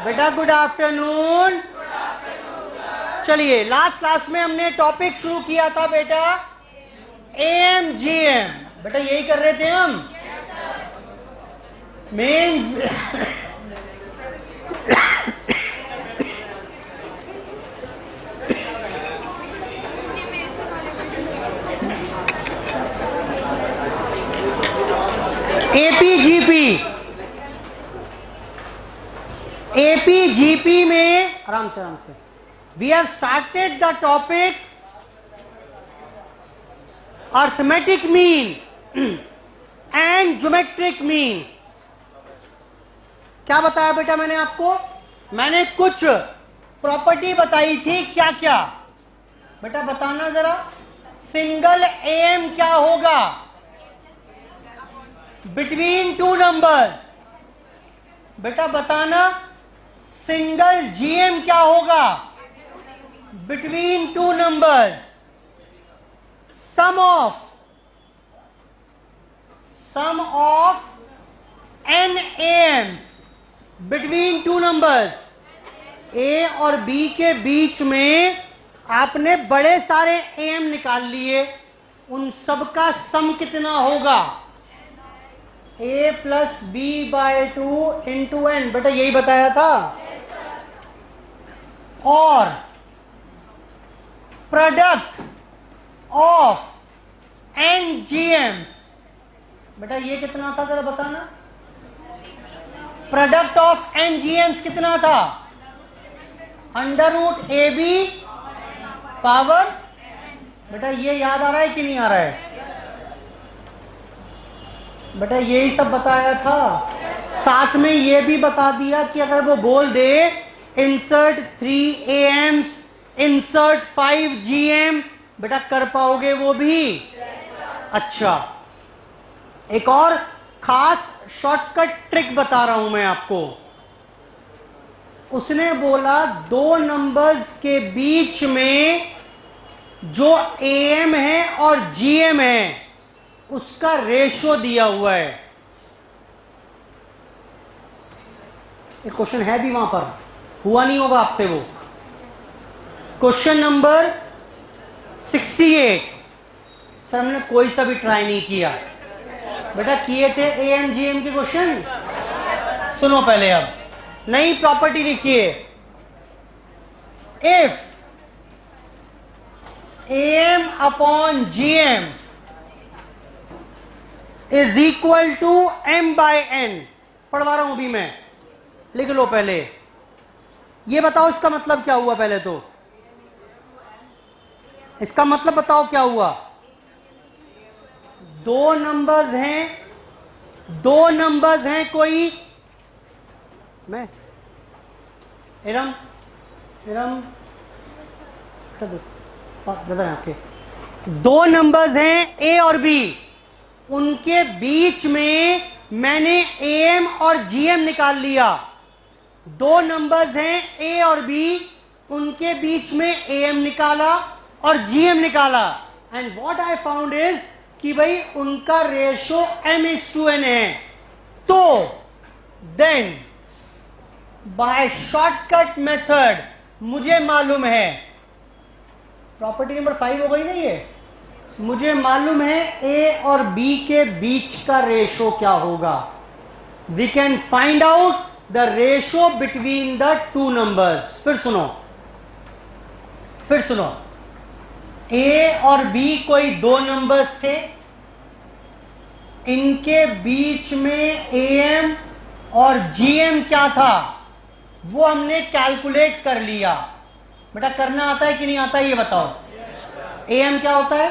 बेटा good afternoon. चलिए, last class में हमने टॉपिक शुरू किया था बेटा एएम जीएम। बेटा यही कर रहे थे हम। मेन एपीजीपी में आराम से we have started the topic arithmetic mean and geometric mean. क्या बताया बेटा मैंने आपको? मैंने कुछ प्रॉपर्टी बताई थी। क्या क्या बेटा बताना जरा। सिंगल एम क्या होगा बिटवीन टू नंबर्स? बेटा बताना। सिंगल जीएम क्या होगा between two numbers? Sum of n एम्स बिटवीन टू नंबर्स। ए और बी के बीच में आपने बड़े सारे एम निकाल लिए, उन सब का सम कितना होगा? a plus B by two into N. बेटा यही बताया था। और प्रोडक्ट ऑफ एन जीएम्स। बेटा ये कितना था जरा बताना। प्रोडक्ट ऑफ एन जीएम्स कितना था? Under root A B power. बेटा ये याद आ रहा है कि नहीं आ रहा है? बेटा यही सब बताया था। साथ में ये भी बता दिया कि अगर वो बोल दे इंसर्ट 3 एम्स इंसर्ट 5 जीएम, बेटा कर पाओगे वो भी? अच्छा, एक और खास शॉर्टकट ट्रिक बता रहा हूं मैं आपको। उसने बोला दो नंबर्स के बीच में जो एएम है और जीएम है उसका रेशो दिया हुआ है। एक क्वेश्चन है भी वहां पर, हुआ नहीं होगा आपसे वो। Question number 68। सर हमने कोई सा भी ट्राई नहीं किया। बेटा किए थे एएम जीएम के क्वेश्चन। सुनो पहले, अब नई प्रॉपर्टी लिखिए। If AM upon GM is equal to M by N. पढ़वा रहा हूं भी मैं, लिख लो पहले। ये बताओ इसका मतलब क्या हुआ? पहले तो इसका मतलब बताओ क्या हुआ। दो नंबर्स हैं कोई। मैं इरम आपके दो नंबर्स हैं ए और बी, उनके बीच में मैंने एएम और जीएम निकाल लिया। दो नंबर्स हैं ए और बी, उनके बीच में एएम निकाला और जीएम निकाला। And what I found is कि भाई उनका रेशो m:n है। तो देन बाय शॉर्टकट मेथड मुझे मालूम है, प्रॉपर्टी नंबर 5 हो गई ना ये, मुझे मालूम है ए और बी के बीच का रेशो क्या होगा। We can find out the ratio between the two numbers. फिर सुनो, ए और बी कोई दो नंबर्स थे, इनके बीच में एएम और जीएम क्या था वो हमने कैलकुलेट कर लिया। बेटा करना आता है कि नहीं आता है ये बताओ। एएम क्या होता है?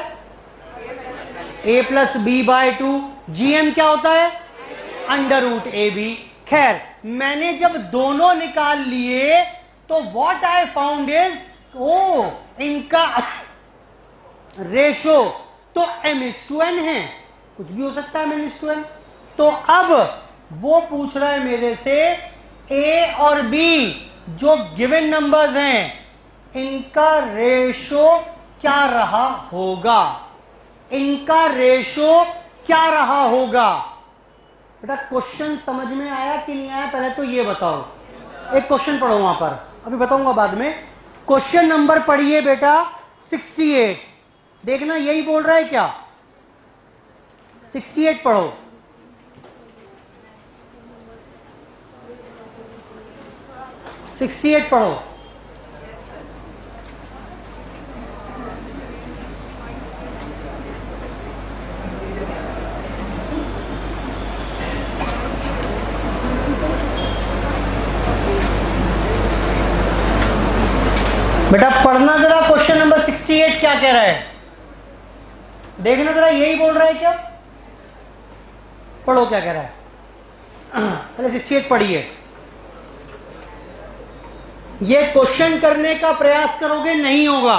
A plus B by two. GM क्या होता है? Under root A B. खैर, मैंने जब दोनों निकाल लिए तो व्हाट आई फाउंड इज इनका रेशो तो m:n है। कुछ भी हो सकता है m:n। तो अब वो पूछ रहा है मेरे से ए और बी जो गिवन नंबर्स हैं इनका रेशो क्या रहा होगा। बेटा क्वेश्चन समझ में आया कि नहीं आया पहले तो ये बताओ। एक क्वेश्चन पढ़ो वहां पर, अभी बताऊंगा बाद में। क्वेश्चन नंबर पढ़िए बेटा 68। देखना यही बोल रहा है क्या? 68 पढ़ो। पढ़ो। बेटा पढ़ना जरा, क्वेश्चन नंबर 68 क्या कह रहा है, देखना जरा, यही बोल रहा है क्या? पढ़ो क्या कह रहा है। पहले 68 पढ़िए। ये क्वेश्चन करने का प्रयास करोगे नहीं होगा।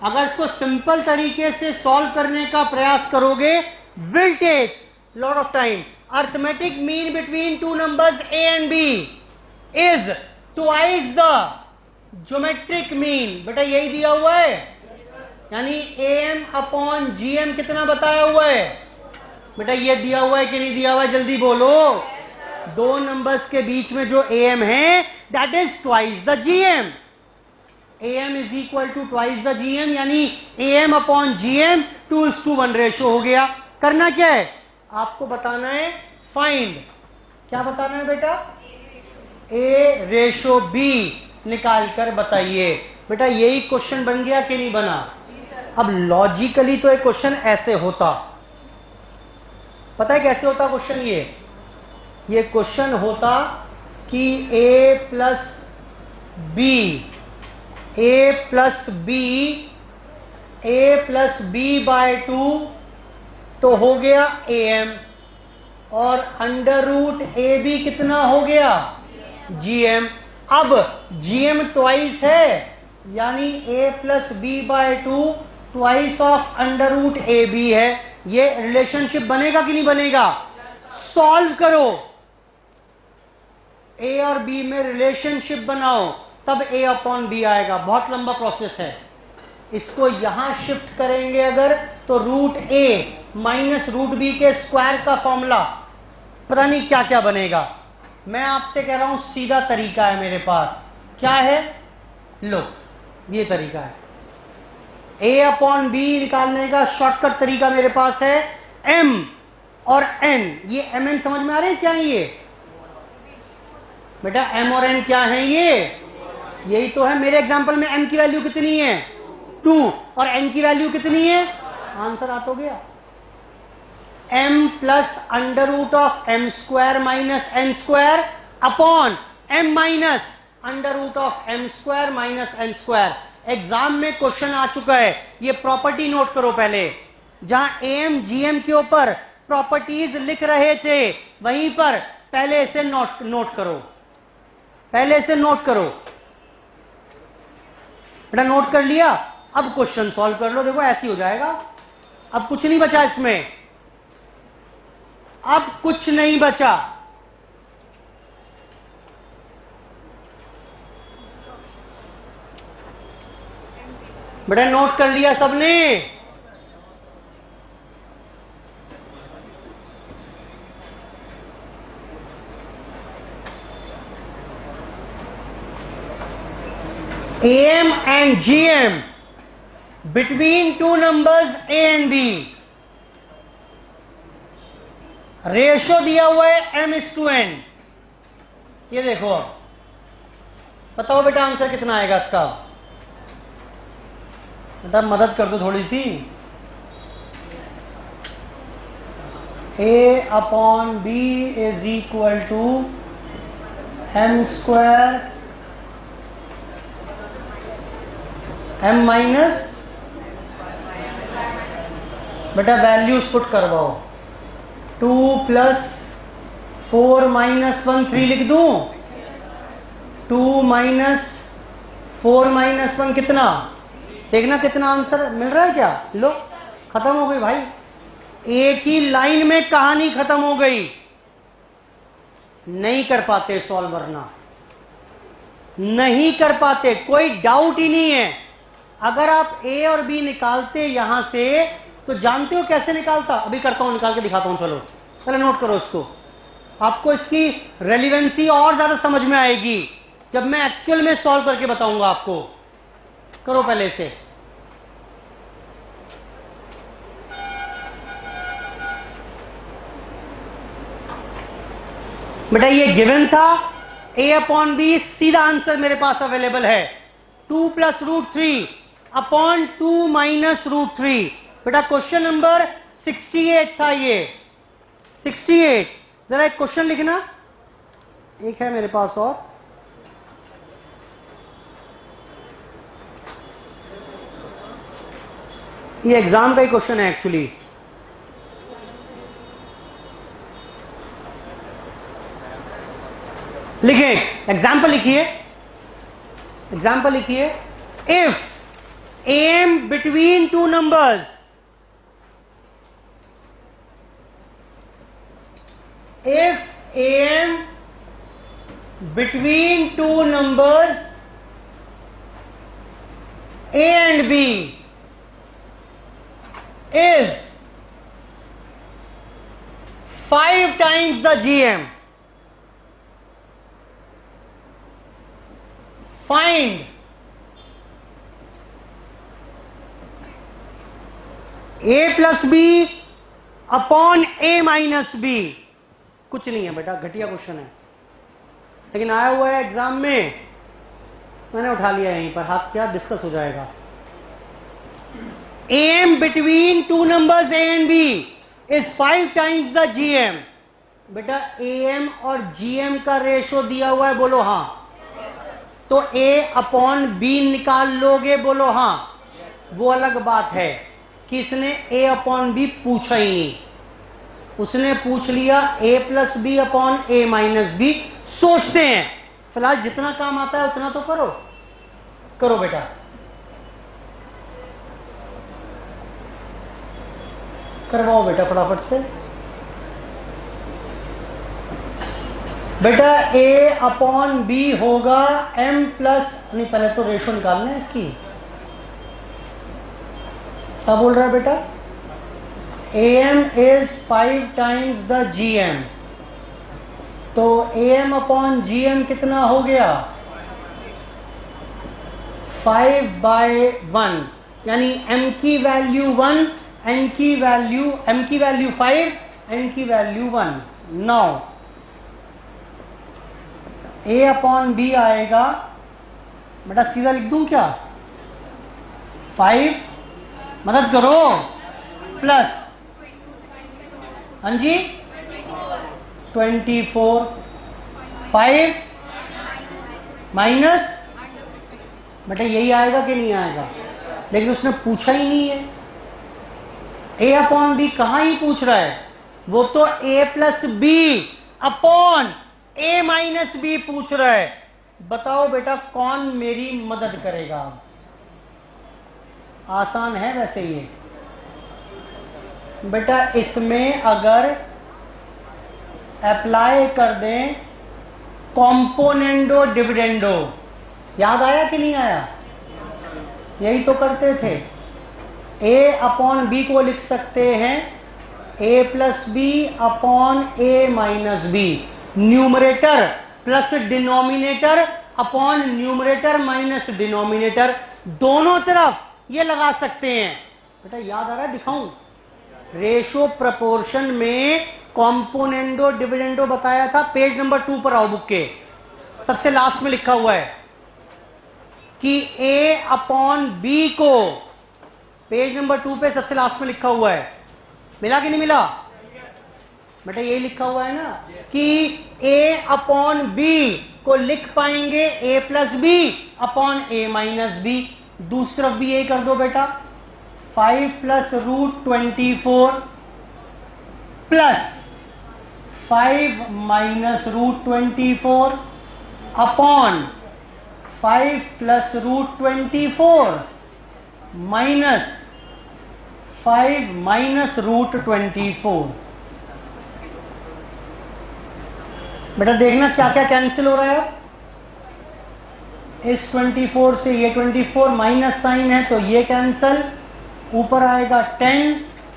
अगर इसको सिंपल तरीके से सॉल्व करने का प्रयास करोगे, will take lot of time. Arithmetic mean between two numbers a and b is twice the geometric mean. बेटा यही दिया हुआ है, यानी am अपॉन gm कितना बताया हुआ है? बेटा ये दिया हुआ है कि नहीं दिया हुआ है, जल्दी बोलो। दो नंबर्स के बीच में जो am है that is twice the gm। am is equal to twice the gm, यानी am अपॉन gm 2:1 रेशो हो गया। करना क्या है, आपको बताना है फाइंड, क्या बताना है बेटा? a रेशो b निकाल कर बताइए। बेटा यही क्वेश्चन बन गया कि नहीं बना? अब लॉजिकली तो एक क्वेश्चन ऐसे होता, पता है कैसे होता क्वेश्चन? ये क्वेश्चन होता कि a प्लस b बाय 2 तो हो गया am, और अंडर रूट ए बी कितना हो गया? gm। अब gm ट्वाइस है, यानी a plus B by 2 twice of under root A B है। ये रिलेशनशिप बनेगा कि नहीं बनेगा? सॉल्व करो, a और b में रिलेशनशिप बनाओ, तब a अपॉन b आएगा। बहुत लंबा प्रोसेस है। इसको यहां शिफ्ट करेंगे अगर, तो root a minus root b के स्क्वायर का फॉर्मूला, पता नहीं क्या क्या बनेगा। मैं आपसे कह रहा हूं सीधा तरीका है मेरे पास। क्या है? लो ये तरीका है, a अपॉन b निकालने का शॉर्टकट तरीका मेरे पास है। m और n, ये m n समझ में आ रहे हैं क्या? ये बेटा m और n क्या है? ये यही तो है। मेरे एग्जांपल में m की वैल्यू कितनी है? 2, और n की वैल्यू कितनी है? आंसर आ तो गया, m plus under root of m square minus n square upon m minus under root of m square minus n square. Exam में क्वेश्चन आ चुका है, ये प्रॉपर्टी नोट करो पहले। जहां am gm के ऊपर प्रॉपर्टीज लिख रहे थे, वहीं पर पहले से नोट करो, पहले से नोट करो। बेटा नोट कर लिया? अब क्वेश्चन सॉल्व कर लो। देखो ऐसे हो जाएगा, अब कुछ नहीं बचा इसमें, अब कुछ नहीं बचा। बेटा नोट कर लिया सबने? am and gm between two numbers a and b, ratio दिया हुआ है m:n। ये देखो, अब बताओ बेटा आंसर कितना आएगा इसका? बेटा मदद कर दो थोड़ी सी। a upon b is equal to m square m minus, बेटा वैल्यूज पुट करवाओ। 2 प्लस 4 माइनस 1 3 लिख दूं? 2 माइनस 4 माइनस 1 कितना? देखना कितना आंसर मिल रहा है क्या? लो खत्म हो गई भाई, एक ही लाइन में कहानी खत्म हो गई। नहीं कर पाते सॉल्व, वरना नहीं कर पाते, कोई डाउट ही नहीं है। अगर आप a और b निकालते यहां से, तो जानते हो कैसे निकालता? अभी करता हूं, निकाल के दिखाता हूं। चलो पहले नोट करो इसको। आपको इसकी रेलिवेंसी और ज्यादा समझ में आएगी जब मैं एक्चुअल में सॉल्व करके बताऊंगा आपको। करो पहले से। बेटा ये गिवन था, a अपॉन बी सीधा आंसर मेरे पास अवेलेबल है, 2 plus root 3 upon 2 minus root 3। बेटा क्वेश्चन नंबर 68 था ये, 68। जरा एक क्वेश्चन लिखना, एक है मेरे पास और, ये एग्जाम का ही क्वेश्चन है एक्चुअली। लिखिए, एग्जाम्पल लिखिए, एग्जाम्पल लिखिए। If M between two numbers, if am between two numbers a and b is 5 times the gm, find a plus b upon a minus b। कुछ नहीं है बेटा, घटिया क्वेश्चन है, लेकिन आया हुआ है एग्जाम में, मैंने उठा लिया यहीं पर, हाथ क्या डिस्कस हो जाएगा। M between two numbers A and B is 5 times the GM. बेटा एम और जीएम का रेशो दिया हुआ है, बोलो हाँ। तो ए अपॉन बी निकाल लोगे, बोलो हाँ। वो अलग बात है कि इसने ए अपॉन बी पूछा ही नहीं, उसने पूछ लिया a plus B upon A minus B. सोचते हैं, फिलहाल जितना काम आता है उतना तो करो, करो बेटा। करवाओ बेटा फटाफट से। बेटा a अपॉन बी होगा m प्लस, नहीं पहले तो रेशो निकालना है इसकी। क्या बोल रहा है बेटा? am is 5 times the gm, तो am अपॉन gm कितना हो गया? 5/1, यानी m की वैल्यू 1, n की वैल्यू, m की वैल्यू 5, n की वैल्यू 1। 9 a अपॉन b आएगा, बेटा सीधा लिख दूं क्या? 5, मदद करो, प्लस, हाँ जी 24, 5 माइनस, बेटा यही आएगा कि नहीं आएगा? लेकिन उसने पूछा ही नहीं है। ए अपॉन बी कहाँ ही पूछ रहा है, वो तो ए plus B upon A minus B पूछ रहा है। बताओ बेटा कौन मेरी मदद करेगा? आसान है वैसे ये बेटा। इसमें अगर अप्लाई कर दें कॉम्पोनेंडो डिविडेंडो, याद आया कि नहीं आया? यही तो करते थे। ए अपॉन बी को लिख सकते हैं A plus B upon A minus B, numerator plus denominator upon numerator minus denominator, दोनों तरफ ये लगा सकते हैं। बेटा याद आ रहा है? दिखाऊं? रेशो प्रपोर्शन में कॉम्पोनेंडो डिविडेंडो बताया था, पेज नंबर 2 पर आओ, बुक के सबसे लास्ट में लिखा हुआ है कि a अपॉन बी को, पेज नंबर 2 पे सबसे लास्ट में लिखा हुआ है। मिला कि नहीं मिला? बेटा यही लिखा हुआ है ना कि a अपॉन बी को लिख पाएंगे a plus B upon a minus B. दूसरी तरफ भी यही कर दो बेटा, 5 plus root 24 plus 5 minus root 24 upon 5 plus root 24 minus 5 minus root 24। बेटा देखना क्या क्या कैंसिल हो रहा है। इस 24 से ये 24 माइनस साइन है तो ये कैंसल, ऊपर आएगा 10,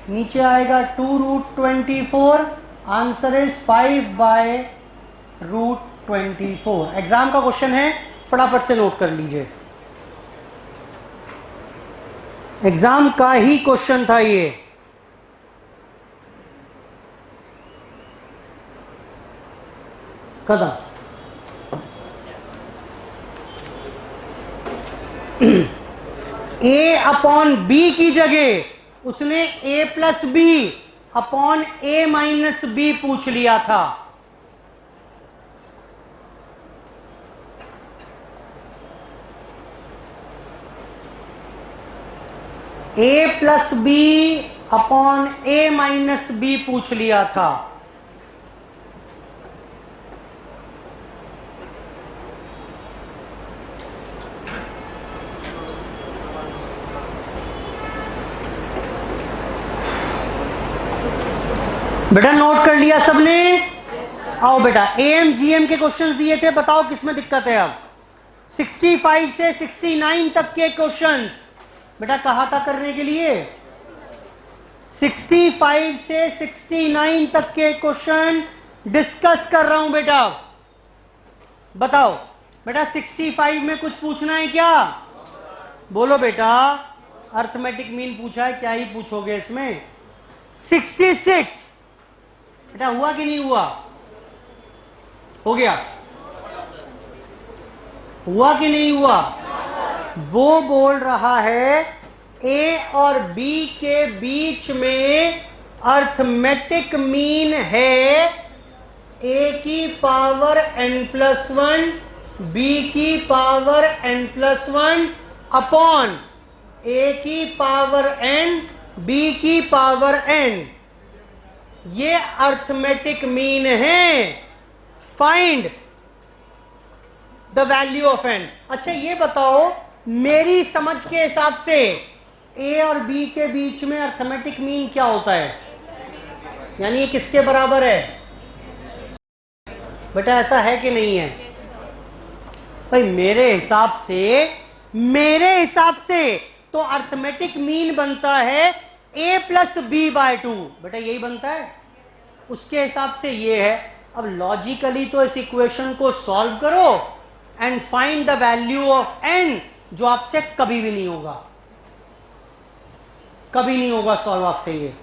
नीचे आएगा 2 रूट 24 आंसर इज 5/√24। एग्जाम का क्वेश्चन है, फटाफट से नोट कर लीजिए। एग्जाम का ही क्वेश्चन था ये। कदम ए अपॉन बी की जगह उसने ए plus B upon A minus B पूछ लिया था। ए plus B upon A minus B पूछ लिया था। बेटा नोट कर लिया सबने? आओ बेटा, एएम जीएम के क्वेश्चंस दिए थे, बताओ किसमें दिक्कत है। अब 65 से 69 तक के क्वेश्चंस बेटा कहा था करने के लिए? 65 से 69 तक के क्वेश्चन डिस्कस कर रहा हूं बेटा। बताओ बेटा 65 में कुछ पूछना है क्या? बोलो बेटा। अर्थमेटिक मीन पूछा है, क्या ही पूछोगे इसमें। 66 बेटा हुआ कि नहीं हुआ? हो गया? हुआ कि नहीं हुआ? वो बोल रहा है ए और बी के बीच में अर्थमेटिक मीन है ए की पावर n+1 बी की पावर n+1 अपॉन ए की पावर n बी की पावर n। ये अर्थमेटिक मीन है। Find the value of n। अच्छा ये बताओ, मेरी समझ के हिसाब से a और b के बीच में अर्थमेटिक मीन क्या होता है? यानी ये किसके बराबर है? बेटा ऐसा है कि नहीं है? भाई मेरे हिसाब से तो अर्थमेटिक मीन बनता है a+b/2। बेटा यही बनता है, उसके हिसाब से ये है। अब लॉजिकली तो इस इक्वेशन को सॉल्व करो and find the value of n, जो आपसे कभी भी नहीं होगा, कभी नहीं होगा सॉल्व आपसे। ये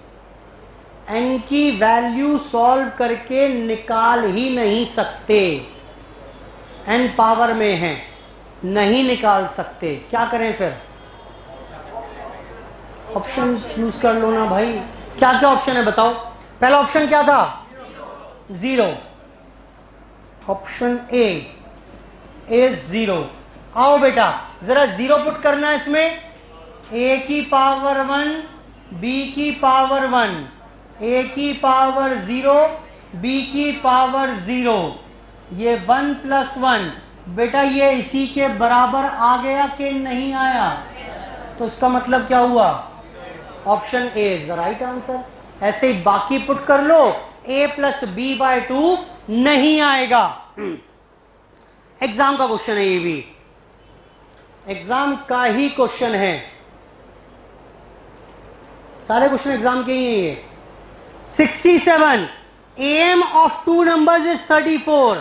n की वैल्यू सॉल्व करके निकाल ही नहीं सकते, n पावर में है, नहीं निकाल सकते। क्या करें फिर? ऑप्शन यूज कर लो ना भाई। क्या क्या ऑप्शन है बताओ? पहला ऑप्शन क्या था? 0। Option A is 0। आओ बेटा जरा 0 पुट करना है इसमें। a की पावर 1 b की पावर 1, a की पावर 0 b की पावर 0, ये 1 + 1। बेटा ये इसी के बराबर आ गया कि नहीं आया? तो इसका मतलब क्या हुआ? Option A is the right answer. ऐसे ही बाकी पुट कर लो, a+b/2 नहीं आएगा। एग्जाम का क्वेश्चन है, ये भी एग्जाम का ही क्वेश्चन है। सारे क्वेश्चन एग्जाम के ही हैं ये। 67 am of 2 numbers is 34,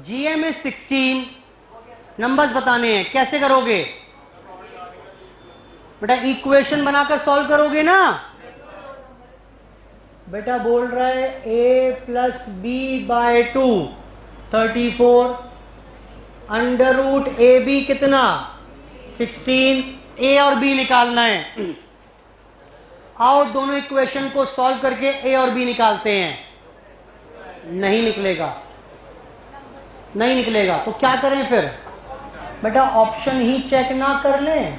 gm is 16। Numbers बताने हैं, कैसे करोगे बेटा? इक्वेशन बनाकर सॉल्व करोगे ना? बेटा बोल रहा है a+b/2 34, √ab कितना? 16। a और b निकालना है। आओ दोनों इक्वेशन को सॉल्व करके a और b निकालते हैं। नहीं निकलेगा, नहीं निकलेगा। तो क्या करें फिर? बेटा ऑप्शन ही चेक ना कर लें।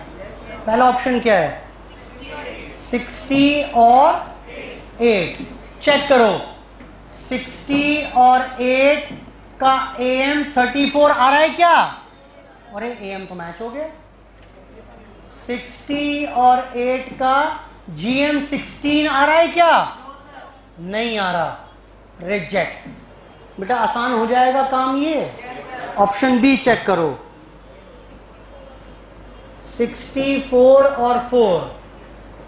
पहला ऑप्शन क्या है? 60 और 8। चेक करो, 60 और 8 का am 34 आ रहा है क्या? अरे am तो मैच हो गया। 60 और 8 का gm 16 आ रहा है क्या? नहीं आ रहा, रिजेक्ट। बेटा आसान हो जाएगा काम ये। ऑप्शन बी चेक करो, 64 और 4,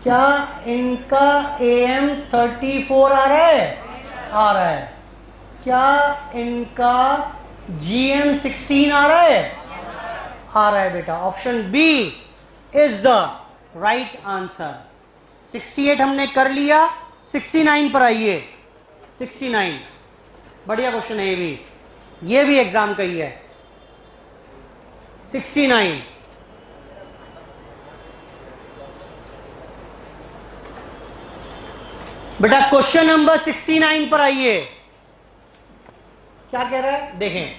क्या इनका am 34 आ रहा है? आ रहा है। क्या इनका GM 16 आ रहा है? आ रहा है बेटा। Option B is the right answer. 68 हमने कर लिया, 69 पर आइए। 69 बढ़िया क्वेश्चन है ये भी एग्जाम का ही है। 69 बेटा, क्वेश्चन नंबर 69 पर आइए। क्या कह रहा है देखें।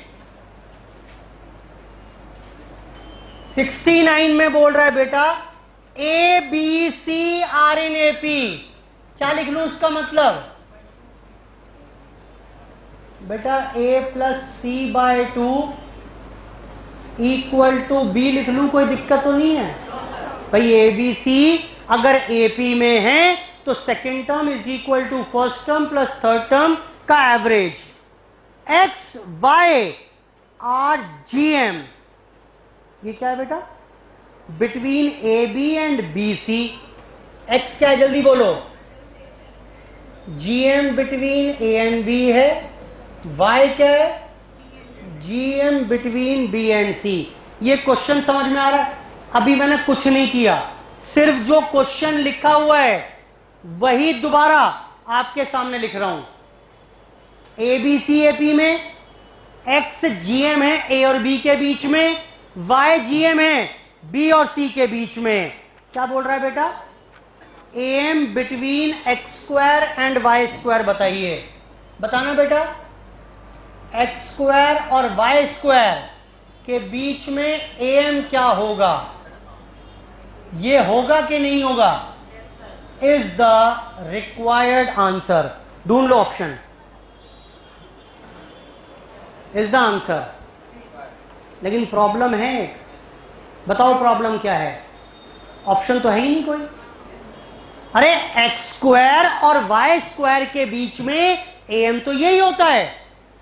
69 में बोल रहा है बेटा ABC RNAP। क्या लिख लूं उसका मतलब? बेटा A+C/2 इक्वल टू B लिख लूं, कोई दिक्कत तो नहीं है भाई। ABC अगर AP में है तो second term is equal to first term plus third term का average. X Y R GM, ये क्या है बेटा? Between AB and BC। X क्या है जल्दी बोलो? GM between A and B है। Y क्या है? GM between B and C। ये क्वेश्चन समझ में आ रहा है? अभी मैंने कुछ नहीं किया, सिर्फ जो क्वेश्चन लिखा हुआ है वही दोबारा आपके सामने लिख रहा हूं। ABC AP में, X GM है A और B के बीच में, Y GM है B और C के बीच में। क्या बोल रहा है बेटा? AM between x² and y²। बताइए, बताना बेटा। x² और y² के बीच में AM क्या होगा? ये होगा कि नहीं होगा? Is the required answer. ढूंढ लो ऑप्शन। Is the answer. लेकिन प्रॉब्लम है एक। बताओ प्रॉब्लम क्या है? ऑप्शन तो है ही नहीं कोई। अरे x² और y² के बीच में AM तो यही होता है,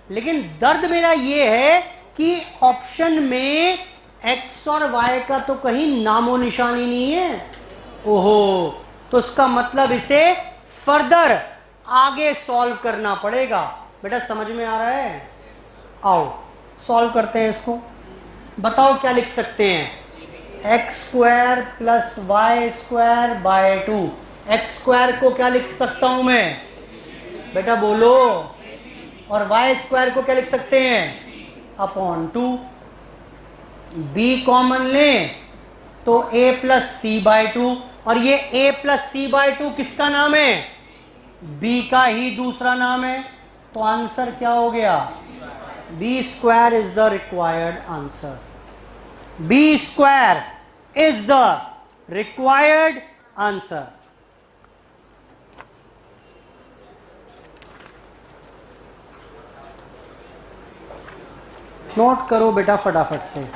लेकिन दर्द मेरा ये है कि ऑप्शन में x और y का तो कहीं नामो निशान ही नहीं है। ओहो, तो इसका मतलब इसे फर्दर आगे सॉल्व करना पड़ेगा। बेटा समझ में आ रहा है? आओ सॉल्व करते हैं इसको। बताओ क्या लिख सकते हैं? x² plus y²/2। x² को क्या लिख सकता हूं मैं? बेटा बोलो। और y² को क्या लिख सकते हैं? अपॉन 2। b कॉमन लें तो a+c/2, और ये a+c/2 किसका नाम है? b का ही दूसरा नाम है। तो आंसर क्या हो गया? b² is the required answer. b² is the required answer. Note करो बेटा फटाफट से।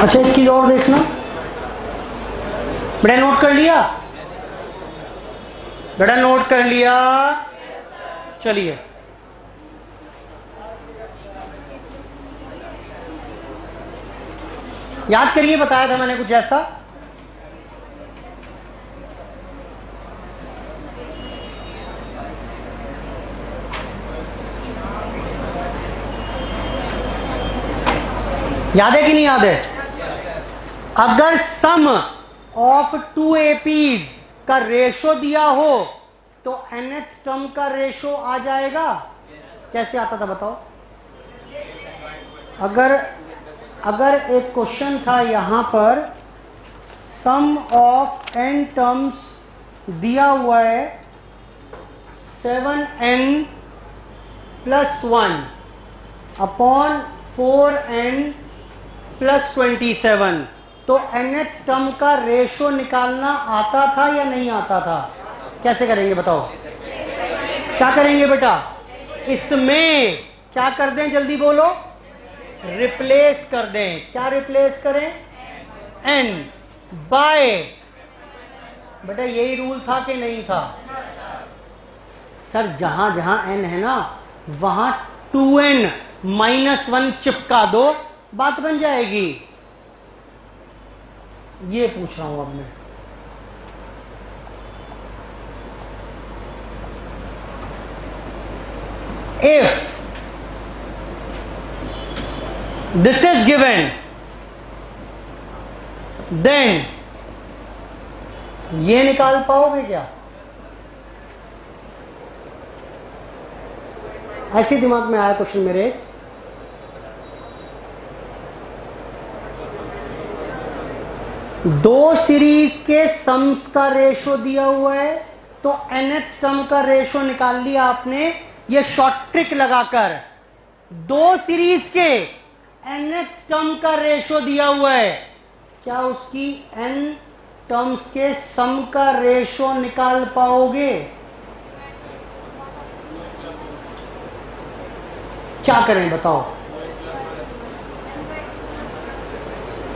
अच्छा एक चीज और देखना बेटा। नोट कर लिया? बेटा नोट कर लिया? चलिए याद करिए, बताया था मैंने कुछ ऐसा। याद है कि नहीं याद है? अगर सम ऑफ 2 APs का रेशो दिया हो तो nth टर्म का रेशो आ जाएगा। कैसे आता था बताओ? अगर एक क्वेश्चन था यहां पर, सम ऑफ n टर्म्स दिया हुआ है 7n + 1 अपॉन 4n + 27, तो nth टर्म का रेशो निकालना आता था या नहीं आता था? कैसे करेंगे बताओ? क्या करेंगे बेटा? इसमें क्या कर दें जल्दी बोलो? रिप्लेस कर दें। क्या रिप्लेस करें? n बाय, बेटा यही रूल था कि नहीं था? सर जहां जहां n है ना वहां 2n माइनस 1 चिपका दो, बात बन जाएगी। ये पूछ रहा हूं अब मैं। If this is given, then ये निकाल पाओगे क्या? ऐसे दिमाग में आया क्वेश्चन मेरे। दो सीरीज के सम्स का रेशो दिया हुआ है तो nth टर्म का रेशो निकाल लिया आपने, ये शॉर्ट ट्रिक लगाकर। दो सीरीज के nth टर्म का रेशो दिया हुआ है, क्या उसकी n टर्म्स के सम का रेशो निकाल पाओगे? क्या करें बताओ?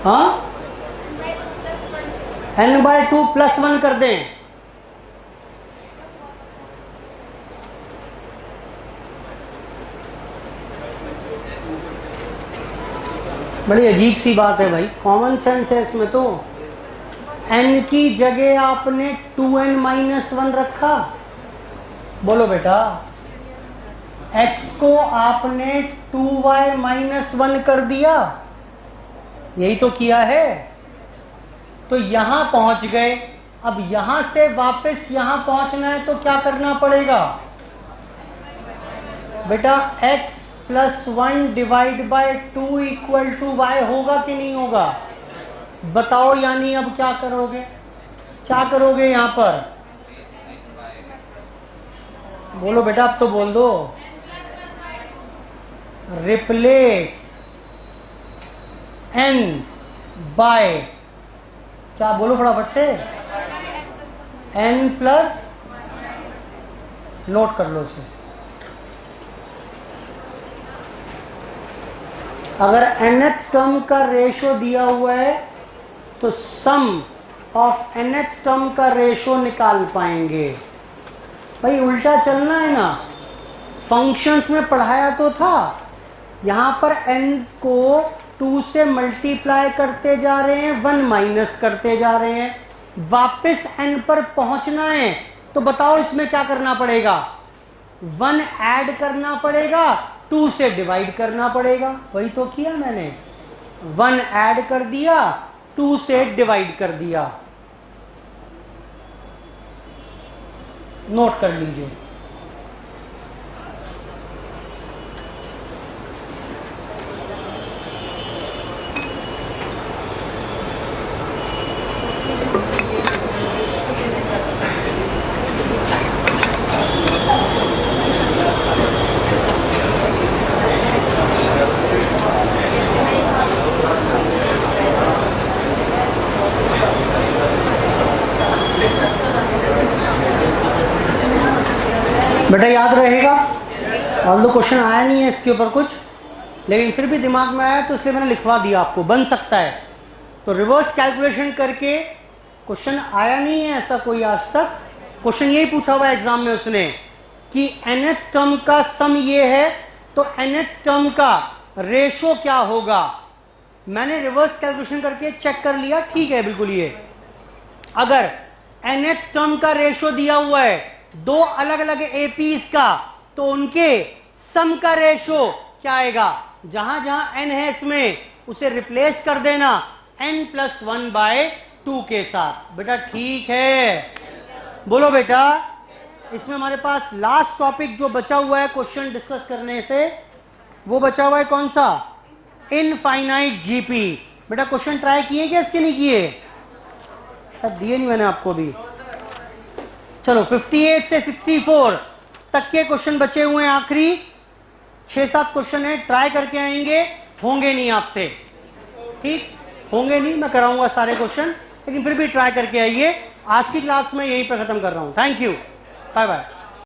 हाँ, n/2 + 1 कर दें। बड़ी अजीब सी बात है भाई, कॉमन सेंस है इसमें तो। n की जगह आपने 2n - 1 रखा। बोलो बेटा, x को आपने 2y - 1 कर दिया, यही तो किया है। तो यहां पहुंच गए। अब यहां से वापस यहां पहुंचना है तो क्या करना पड़ेगा? बेटा x + 1 / 2 = y होगा कि नहीं होगा? बताओ, यानी अब क्या करोगे? क्या करोगे यहां पर? बोलो बेटा, अब तो बोल दो। रिप्लेस n बाय, क्या बोलो फटाफट से? n प्लस, नोट कर लो इसे। अगर nth टर्म का रेशो दिया हुआ है तो सम ऑफ nth टर्म का रेशो निकाल पाएंगे। भाई उल्टा चलना है ना, फंक्शंस में पढ़ाया तो था। यहां पर n को 2 से मल्टीप्लाई करते जा रहे हैं, 1 माइनस करते जा रहे हैं, वापस n पर पहुंचना है। तो बताओ इसमें क्या करना पड़ेगा? 1 ऐड करना पड़ेगा, 2 से डिवाइड करना पड़ेगा। वही तो किया मैंने, 1 ऐड कर दिया, 2 से डिवाइड कर दिया। नोट कर लीजिए। बेटा याद रहेगा? ऑल दो क्वेश्चन आया नहीं है इसके ऊपर कुछ, लेकिन फिर भी दिमाग में आया तो इसलिए मैंने लिखवा दिया आपको, बन सकता है। तो रिवर्स कैलकुलेशन करके क्वेश्चन आया नहीं है ऐसा कोई आज तक। क्वेश्चन यही पूछा हुआ है एग्जाम में उसने कि nth टर्म का सम ये है तो nth टर्म का रेशो क्या होगा। मैंने रिवर्स कैलकुलेशन करके चेक कर लिया, ठीक है बिल्कुल। ये अगर nth टर्म का रेशो दिया हुआ है दो अलग अलग एपीज का, तो उनके सम का रेशो क्या आएगा? जहां जहां n है इसमें उसे रिप्लेस कर देना n + 1/2 के साथ। बेटा ठीक है, बोलो बेटा। इसमें हमारे पास लास्ट टॉपिक जो बचा हुआ है क्वेश्चन डिस्कस करने से, वो बचा हुआ है कौन सा? Infinite GP. बेटा क्वेश्चन ट्राई किए क्या इसके? नहीं किए, शायद दिए नहीं मैंने आपको भी। चलो 58 से 64 तक के क्वेश्चन बचे हुए हैं, आखिरी 6-7 क्वेश्चन है, ट्राई करके आएंगे। होंगे नहीं आपसे, ठीक होंगे नहीं, मैं कराऊंगा सारे क्वेश्चन, लेकिन फिर भी ट्राई करके आइए। आज की क्लास में यहीं पर खत्म कर रहा हूं। Thank you, bye bye.